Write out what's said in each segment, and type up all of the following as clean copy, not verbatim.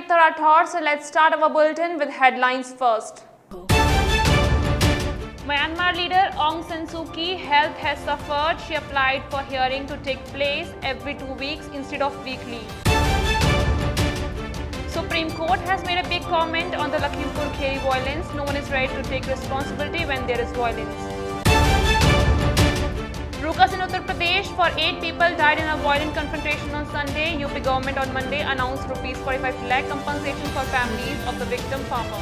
with our thoughts. So let's start our bulletin with headlines first. Myanmar leader Aung San Suu Kyi health has suffered. She applied for hearing to take place every 2 weeks instead of weekly. Supreme Court has made a big comment on the Lakhimpur Kheri violence. No one is ready to take responsibility when there is violence. Rukas in Uttar Pradesh, for 8 people died in a violent confrontation on Sunday. UP government on Monday announced Rs 45 lakh compensation for families of the victim farmer.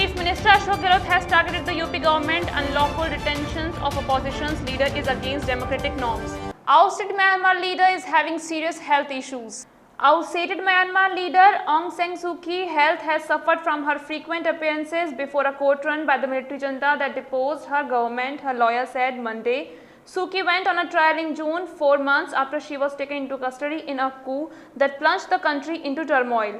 Chief Minister Ashok Gehlot has targeted the UP government. Unlawful detentions of opposition's leader is against democratic norms. Ousted Myanmar leader is having serious health issues. Ousted Myanmar leader Aung San Suu Kyi's health has suffered from her frequent appearances before a court run by the military junta that deposed her government, her lawyer said Monday. Suu Kyi went on a trial in June, 4 months after she was taken into custody in a coup that plunged the country into turmoil.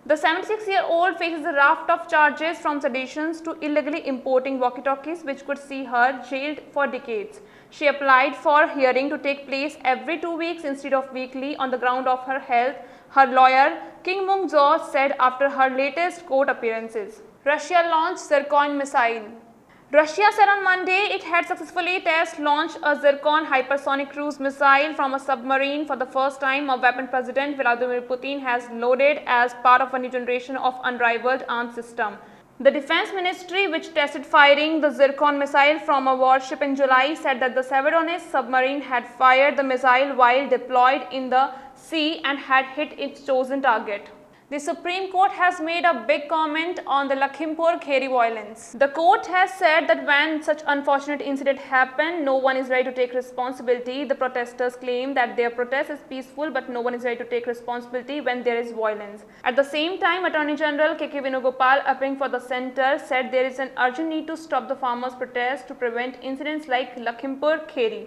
The 76-year-old faces a raft of charges from seditions to illegally importing walkie-talkies, which could see her jailed for decades. She applied for hearing to take place every 2 weeks instead of weekly on the ground of her health, her lawyer King Mung Jaw said after her latest court appearances. Russia launched Zircon missile. Russia said on Monday it had successfully test-launched a Zircon hypersonic cruise missile from a submarine for the first time, a weapon President Vladimir Putin has loaded as part of a new generation of unrivaled arms system. The Defense Ministry, which tested firing the Zircon missile from a warship in July, said that the Severodonetsk submarine had fired the missile while deployed in the sea and had hit its chosen target. The Supreme Court has made a big comment on the Lakhimpur Kheri violence. The court has said that when such unfortunate incident happen, no one is ready to take responsibility. The protesters claim that their protest is peaceful, but no one is ready to take responsibility when there is violence. At the same time, Attorney General K.K. Venugopal, appearing for the centre, said there is an urgent need to stop the farmers' protest to prevent incidents like Lakhimpur Kheri.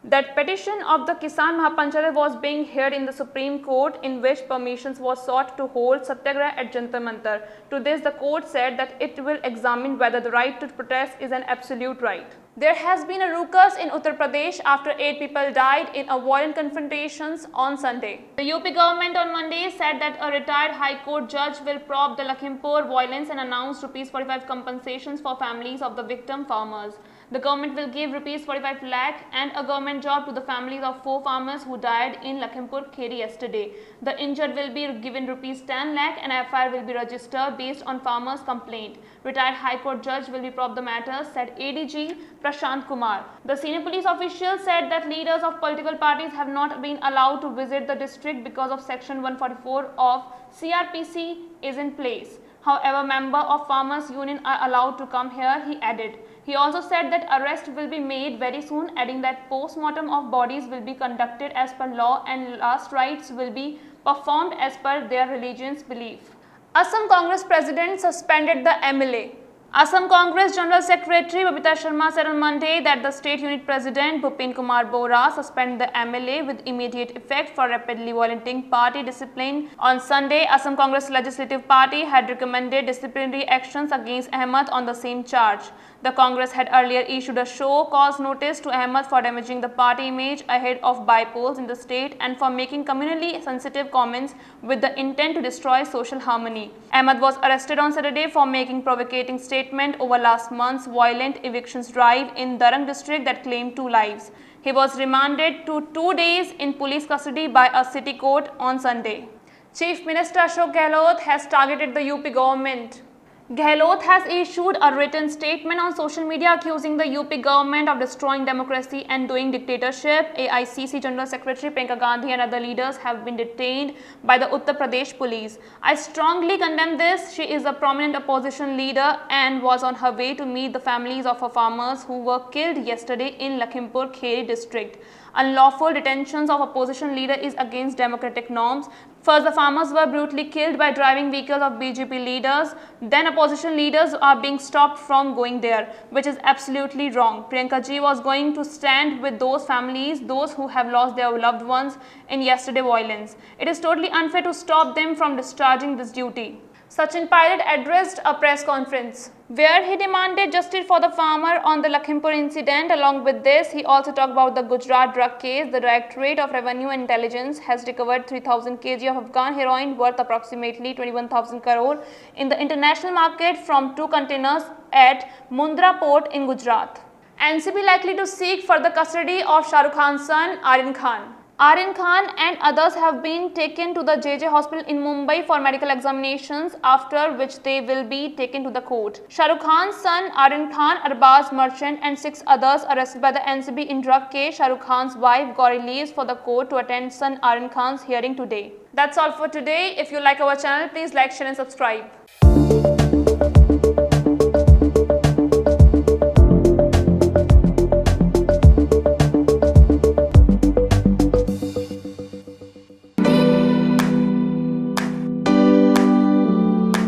That petition of the Kisan Mahapanchayat was being heard in the Supreme Court, in which permissions was sought to hold Satyagraha at Jantar Mantar. To this, the court said that it will examine whether the right to protest is an absolute right. There has been a ruckus in Uttar Pradesh after 8 people died in a violent confrontations on Sunday. The UP government on Monday said that a retired High Court judge will probe the Lakhimpur violence and announced Rs 45 compensations for families of the victim farmers. The government will give Rs 45 lakh and a government job to the families of 4 farmers who died in Lakhimpur Kheri yesterday. The injured will be given Rs 10 lakh and FIR will be registered based on farmers' complaint. Retired High Court judge will be probed the matter, said ADG Prashant Kumar. The senior police official said that leaders of political parties have not been allowed to visit the district because of Section 144 of CRPC is in place. However, members of Farmers Union are allowed to come here, he added. He also said that arrest will be made very soon, adding that post-mortem of bodies will be conducted as per law and last rites will be performed as per their religion's belief. Assam Congress President suspended the MLA. Assam Congress General Secretary Babita Sharma said on Monday that the State Unit President Bhupin Kumar Bora suspended the MLA with immediate effect for rapidly violating party discipline. On Sunday, Assam Congress Legislative Party had recommended disciplinary actions against Ahmed on the same charge. The Congress had earlier issued a show cause notice to Ahmed for damaging the party image ahead of by-polls in the state and for making communally sensitive comments with the intent to destroy social harmony. Ahmed was arrested on Saturday for making provocating statement over last month's violent evictions drive in Darang district that claimed 2 lives. He was remanded to 2 days in police custody by a city court on Sunday. Chief Minister Ashok Gehlot has targeted the UP government. Gehlot has issued a written statement on social media accusing the UP government of destroying democracy and doing dictatorship. AICC General Secretary Priyanka Gandhi and other leaders have been detained by the Uttar Pradesh police. I strongly condemn this. She is a prominent opposition leader and was on her way to meet the families of her farmers who were killed yesterday in Lakhimpur Kheri district. Unlawful detentions of opposition leader is against democratic norms. First, the farmers were brutally killed by driving vehicles of BJP leaders. Then opposition leaders are being stopped from going there, which is absolutely wrong. Priyanka ji was going to stand with those families, those who have lost their loved ones in yesterday's violence. It is totally unfair to stop them from discharging this duty. Sachin Pilot addressed a press conference where he demanded justice for the farmer on the Lakhimpur incident. Along with this, he also talked about the Gujarat drug case. The Directorate of Revenue and Intelligence has recovered 3,000 kg of Afghan heroin worth approximately 21,000 crore in the international market from 2 containers at Mundra port in Gujarat. NCB likely to seek further custody of Shah Rukh Khan's son Aryan Khan. Aryan Khan and others have been taken to the JJ hospital in Mumbai for medical examinations, after which they will be taken to the court. Shah Rukh Khan's son Aryan Khan, Arbaz Merchant and 6 others arrested by the NCB in drug case. Shah Rukh Khan's wife got released for the court to attend son Aryan Khan's hearing today. That's all for today. If you like our channel, please like, share and subscribe.